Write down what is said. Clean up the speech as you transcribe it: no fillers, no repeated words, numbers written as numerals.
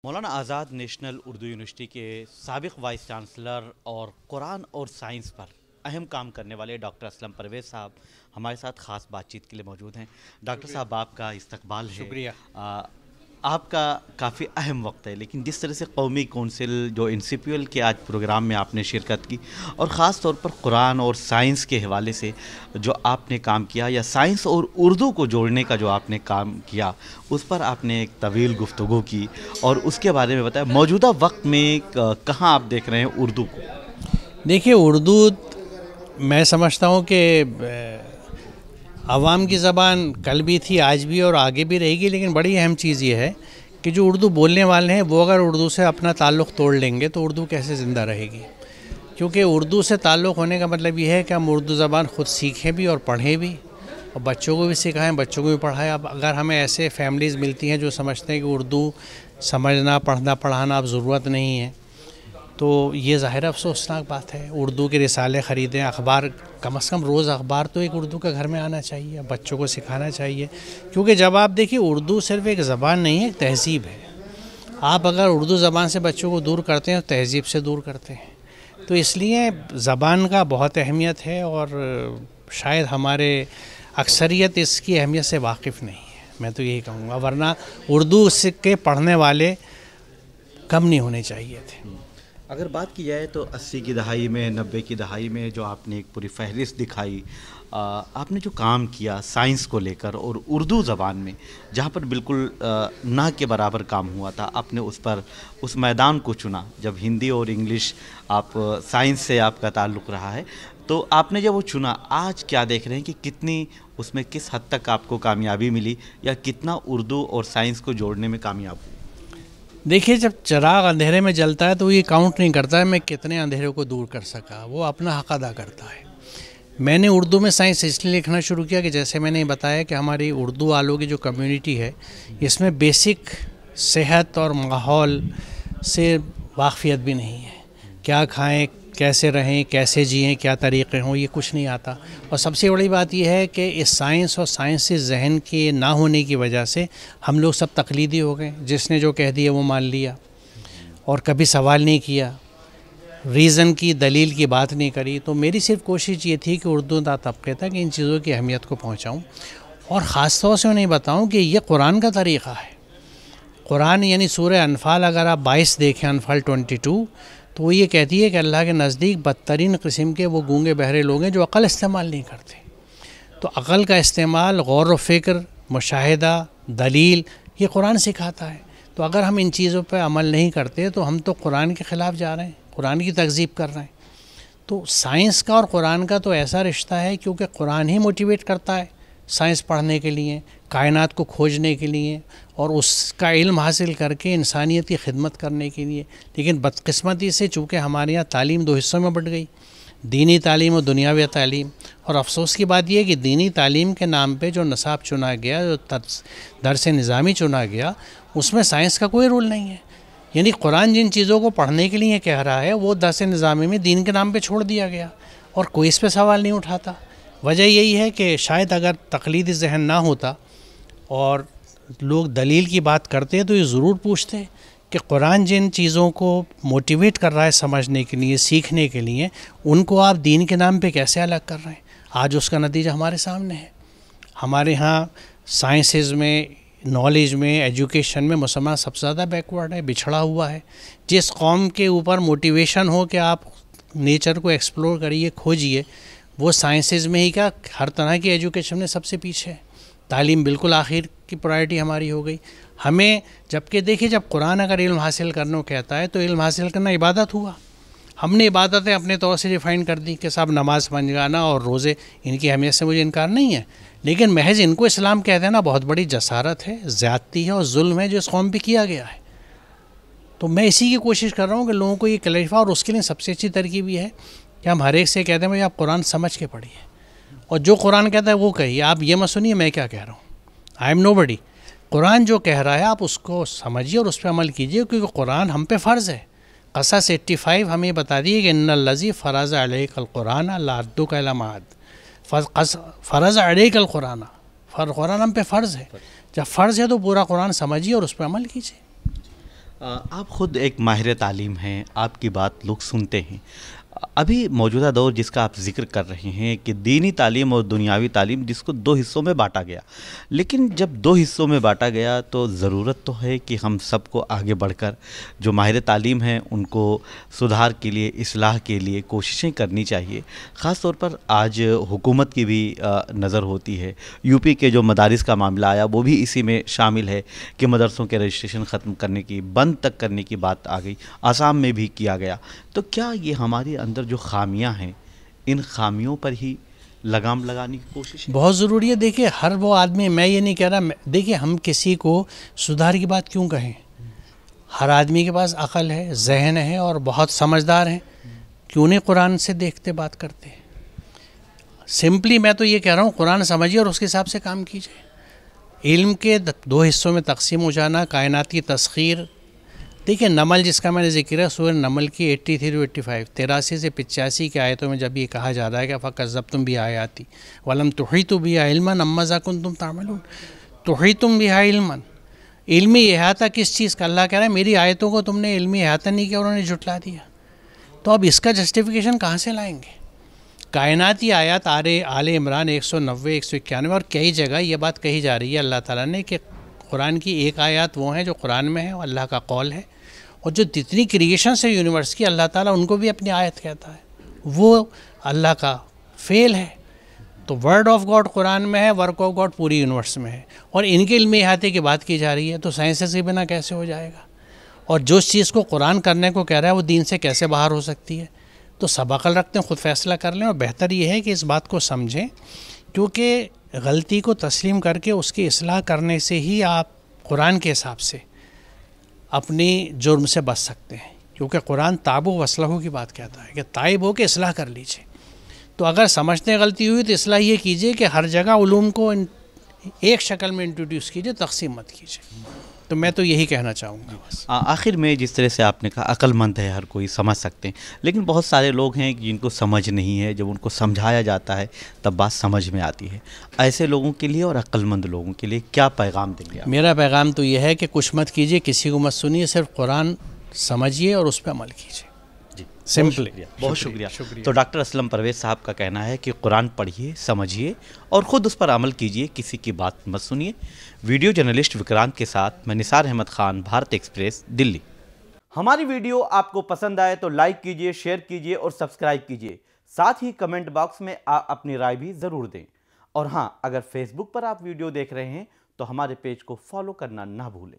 Maulana Azad national Urdu university کے سابق vice chancellor اور قرآن اور سائنس پر اہم کام کرنے والے ڈاکٹر اسلم پرویز صاحب ہمارے ساتھ خاص بات چیت کے لیے موجود ہیں۔ ڈاکٹر صاحب آپ کا استقبال ہے۔ شکریہ۔ آپ کا کافی اہم وقت ہے، لیکن جس طرح سے قومی کونسل جو NCPL کے آج پروگرام میں آپ نے شرکت کی اور خاص طور پر قرآن اور سائنس کے حوالے سے جو آپ نے کام کیا یا سائنس اور اردو کو جوڑنے کا جو آپ نے کام کیا، اس پر آپ نے ایک طویل گفتگو کی اور اس کے بارے میں بتایا موجودہ وقت میں کہاں آپ دیکھ رہے ہیں اردو کو؟ دیکھیے، اردو میں سمجھتا ہوں کہ عوام کی زبان کل بھی تھی، آج بھی اور آگے بھی رہے گی، لیکن بڑی اہم چیز یہ ہے کہ جو اردو بولنے والے ہیں وہ اگر اردو سے اپنا تعلق توڑ لیں گے تو اردو کیسے زندہ رہے گی؟ کیونکہ اردو سے تعلق ہونے کا مطلب یہ ہے کہ ہم اردو زبان خود سیکھیں بھی اور پڑھیں بھی اور بچوں کو بھی سکھائیں، بچوں کو بھی پڑھائیں۔ اب اگر ہمیں ایسے فیملیز ملتی ہیں جو سمجھتے ہیں کہ اردو سمجھنا پڑھنا پڑھانا اب ضرورت نہیں ہے، تو یہ ظاہر افسوسناک بات ہے۔ اردو کے رسالے خریدیں، اخبار کم از کم روز اخبار تو ایک اردو کا گھر میں آنا چاہیے، بچوں کو سکھانا چاہیے، کیونکہ جب آپ دیکھیے اردو صرف ایک زبان نہیں ہے، ایک تہذیب ہے۔ آپ اگر اردو زبان سے بچوں کو دور کرتے ہیں تو تہذیب سے دور کرتے ہیں، تو اس لیے زبان کا بہت اہمیت ہے اور شاید ہمارے اکثریت اس کی اہمیت سے واقف نہیں ہے، میں تو یہی کہوں گا، ورنہ اردو کے پڑھنے والے کم نہیں ہونے چاہیے تھے۔ اگر بات کی جائے تو 80 کی دہائی میں 90 کی دہائی میں جو آپ نے ایک پوری فہرست دکھائی، آپ نے جو کام کیا سائنس کو لے کر اور اردو زبان میں جہاں پر بالکل نہ کے برابر کام ہوا تھا، آپ نے اس میدان کو چنا۔ جب ہندی اور انگلش سائنس سے آپ کا تعلق رہا ہے، تو آپ نے جب وہ چنا، آج کیا دیکھ رہے ہیں کہ کتنی اس میں کس حد تک آپ کو کامیابی ملی یا کتنا اردو اور سائنس کو جوڑنے میں کامیاب ہوئی؟ دیکھیے، جب چراغ اندھیرے میں جلتا ہے تو یہ کاؤنٹ نہیں کرتا ہے میں کتنے اندھیرے کو دور کر سکا، وہ اپنا حق ادا کرتا ہے۔ میں نے اردو میں سائنس اس لیے لکھنا شروع کیا کہ جیسے میں نے بتایا کہ ہماری اردو والوں کی جو کمیونٹی ہے، اس میں بیسک صحت اور ماحول سے واقفیت بھی نہیں ہے۔ کیا کھائیں، کیسے رہیں، کیسے جئیں، کیا طریقے ہوں، یہ کچھ نہیں آتا۔ اور سب سے بڑی بات یہ ہے کہ اس سائنس اور سائنسی ذہن کے نہ ہونے کی وجہ سے ہم لوگ سب تقلیدی ہو گئے، جس نے جو کہہ دیا وہ مان لیا اور کبھی سوال نہیں کیا، ریزن کی دلیل کی بات نہیں کری۔ تو میری صرف کوشش یہ تھی کہ اردو دا طبقے تک ان چیزوں کی اہمیت کو پہنچاؤں اور خاص طور سے انہیں بتاؤں کہ یہ قرآن کا طریقہ ہے۔ قرآن یعنی سورہ انفال اگر آپ 22 دیکھیں، انفال 22، تو وہ یہ کہتی ہے کہ اللہ کے نزدیک بدترین قسم کے وہ گونگے بہرے لوگ ہیں جو عقل استعمال نہیں کرتے۔ تو عقل کا استعمال، غور و فکر، مشاہدہ، دلیل، یہ قرآن سکھاتا ہے۔ تو اگر ہم ان چیزوں پہ عمل نہیں کرتے تو ہم تو قرآن کے خلاف جا رہے ہیں، قرآن کی تکذیب کر رہے ہیں۔ تو سائنس کا اور قرآن کا تو ایسا رشتہ ہے کیونکہ قرآن ہی موٹیویٹ کرتا ہے سائنس پڑھنے کے لیے، کائنات کو کھوجنے کے لیے اور اس کا علم حاصل کر کے انسانیت کی خدمت کرنے کے لیے۔ لیکن بدقسمتی سے چونکہ ہمارے یہاں تعلیم دو حصوں میں بٹ گئی، دینی تعلیم اور دنیاوی تعلیم، اور افسوس کی بات یہ ہے کہ دینی تعلیم کے نام پہ جو نصاب چنا گیا، جو درس نظامی چنا گیا، اس میں سائنس کا کوئی رول نہیں ہے۔ یعنی قرآن جن چیزوں کو پڑھنے کے لیے کہہ رہا ہے وہ درس نظامی میں دین کے نام پہ چھوڑ دیا گیا اور کوئی اس پہ سوال نہیں اٹھاتا۔ وجہ یہی ہے کہ شاید اگر تقلیدی ذہن نہ ہوتا اور لوگ دلیل کی بات کرتے تو یہ ضرور پوچھتے کہ قرآن جن چیزوں کو موٹیویٹ کر رہا ہے سمجھنے کے لیے، سیکھنے کے لیے، ان کو آپ دین کے نام پہ کیسے الگ کر رہے ہیں؟ آج اس کا نتیجہ ہمارے سامنے ہے۔ ہمارے ہاں سائنسز میں، نالج میں، ایجوکیشن میں مسلمان سب سے زیادہ بیکورڈ ہے، بچھڑا ہوا ہے۔ جس قوم کے اوپر موٹیویشن ہو کہ آپ نیچر کو ایکسپلور کریے، کھوجیے، وہ سائنسز میں ہی کیا ہر طرح کی ایجوکیشن میں سب سے پیچھے ہے۔ تعلیم بالکل آخر کی پرائرٹی ہماری ہو گئی۔ ہمیں جبکہ دیکھیے، جب قرآن اگر علم حاصل کرنے کو کہتا ہے تو علم حاصل کرنا عبادت ہوا۔ ہم نے عبادتیں اپنے طور سے ڈیفائن کر دی کہ صاحب نماز بن جانا اور روزے، ان کی اہمیت سے مجھے انکار نہیں ہے، لیکن محض ان کو اسلام کہہ دینا بہت بڑی جسارت ہے، زیادتی ہے اور ظلم ہے جو اس قوم پہ کیا گیا ہے۔ تو میں اسی کی کوشش کر رہا ہوں کہ لوگوں کو یہ کلیریفائی، اور اس کے لیے سب سے اچھی ترکیب یہ ہے کہ ہم ہر ایک سے کہتے ہیں بھائی آپ قرآن سمجھ کے پڑھیے اور جو قرآن کہتا ہے وہ کہیے، آپ یہ مت سنیے میں کیا کہہ رہا ہوں، آئی ایم نو بڈی۔ قرآن جو کہہ رہا ہے آپ اس کو سمجھیے اور اس پہ عمل کیجیے، کیونکہ قرآن ہم پہ فرض ہے۔ قصص 85 ہمیں بتا دیے کہ ان الذی فرض علیک القرآن لعدک الی معاد، فرض علیک القرآن، قرآن ہم پہ فرض ہے۔ جب فرض ہے تو پورا قرآن سمجھیے اور اس پہ عمل کیجیے۔ آپ خود ایک ماہر تعلیم ہیں، آپ کی بات لوگ سنتے ہیں۔ ابھی موجودہ دور جس کا آپ ذکر کر رہے ہیں کہ دینی تعلیم اور دنیاوی تعلیم، جس کو دو حصوں میں بانٹا گیا، لیکن جب دو حصوں میں بانٹا گیا تو ضرورت تو ہے کہ ہم سب کو آگے بڑھ کر جو ماہر تعلیم ہیں ان کو سدھار کے لیے، اصلاح کے لیے کوششیں کرنی چاہیے۔ خاص طور پر آج حکومت کی بھی نظر ہوتی ہے۔ یو پی کے جو مدارس کا معاملہ آیا وہ بھی اسی میں شامل ہے کہ مدرسوں کے رجسٹریشن ختم کرنے کی، بند تک کرنے کی بات آ گئی، آسام میں بھی کیا گیا۔ تو کیا یہ ہمارے اندر جو خامیاں ہیں، ان خامیوں پر ہی لگام لگانے کی کوشش ہے؟ بہت ضروری ہے۔ دیکھیے ہر وہ آدمی، میں یہ نہیں کہہ رہا، دیکھیے ہم کسی کو سدھار کی بات کیوں کہیں؟ ہر آدمی کے پاس عقل ہے، ذہن ہے اور بہت سمجھدار ہیں، کیوں نہیں قرآن سے دیکھتے بات کرتے؟ سمپلی میں تو یہ کہہ رہا ہوں قرآن سمجھیے اور اس کے حساب سے کام کیجیے۔ علم کے دو حصوں میں تقسیم ہو جانا، کائنات کی تسخیر، دیکھیے نمل جس کا میں نے ذکر ہے، سورہ نمل کی 83 و 85 83 سے 85 کی آیتوں میں جب یہ کہا جا رہا ہے کہ فَكَذَّبْتُمْ بِهَا آیَاتِي وَلَمْ تُحِيطُوا بِهَا عِلْمًا أَمَّا مَاذَا كُنتُمْ تَعْمَلُونَ۔ تُحِيطُمْ بِهَا عِلْمًا، علمی احاطہ کس چیز کا؟ اللہ کہہ رہا ہے میری آیتوں کو تم نے علمی احاطہ نہیں کیا، انہوں نے جھٹلا دیا۔ تو اب اس کا جسٹیفیکیشن کہاں سے لائیں گے؟ کائناتی آیات آل عمران 190 191 اور کئی جگہ یہ بات کہی جا رہی ہے اللہ تعالیٰ نے کہ قرآن کی ایک آیات وہ ہیں جو قرآن میں ہے، وہ اللہ کا قول ہے، اور جو جتنی کریشنس ہے یونیورس کی، اللہ تعالیٰ ان کو بھی اپنی آیت کہتا ہے، وہ اللہ کا فعل ہے۔ تو ورڈ آف گاڈ قرآن میں ہے، ورک آف گاڈ پوری یونیورس میں ہے، اور ان کے علمی احاطے کی بات کی جا رہی ہے، تو سائنسز کے بنا کیسے ہو جائے گا؟ اور جو چیز کو قرآن کرنے کو کہہ رہا ہے وہ دین سے کیسے باہر ہو سکتی ہے؟ تو سب عقل رکھتے ہیں، خود فیصلہ کر لیں، اور بہتر یہ ہے کہ اس بات کو سمجھیں، کیونکہ غلطی کو تسلیم کر کے اس کی اصلاح کرنے سے ہی آپ قرآن کے حساب سے اپنی جرم سے بچ سکتے ہیں، کیونکہ قرآن تابو وصلحو کی بات کہتا ہے کہ تائب ہو کے اصلاح کر لیجئے۔ تو اگر سمجھتے ہیں غلطی ہوئی تو اصلاح یہ کیجئے کہ ہر جگہ علوم کو ایک شکل میں انٹروڈیوس کیجئے، تقسیم مت کیجئے۔ تو میں تو یہی کہنا چاہوں گا بس۔ آخر میں جس طرح سے آپ نے کہا عقل مند ہے ہر کوئی، سمجھ سکتے ہیں، لیکن بہت سارے لوگ ہیں جن کو سمجھ نہیں ہے، جب ان کو سمجھایا جاتا ہے تب بات سمجھ میں آتی ہے۔ ایسے لوگوں کے لیے اور عقل مند لوگوں کے لیے کیا پیغام دیں گے آپ؟ میرا پیغام تو یہ ہے کہ کچھ مت کیجئے، کسی کو مت سنیے، صرف قرآن سمجھیے اور اس پہ عمل کیجئے، سمپلی۔ بہت شکریہ۔ تو ڈاکٹر اسلم پرویز صاحب کا کہنا ہے کہ قرآن پڑھیے، سمجھیے اور خود اس پر عمل کیجیے، کسی کی بات مت سنیے۔ ویڈیو جرنلسٹ وکرانت کے ساتھ میں نثار احمد خان، بھارت ایکسپریس، دلی۔ ہماری ویڈیو آپ کو پسند آئے تو لائک کیجیے، شیئر کیجیے اور سبسکرائب کیجیے۔ ساتھ ہی کمنٹ باکس میں آپ اپنی رائے بھی ضرور دیں۔ اور ہاں، اگر فیس بک پر آپ ویڈیو دیکھ رہے ہیں تو ہمارے پیج کو فالو کرنا نہ بھولیں۔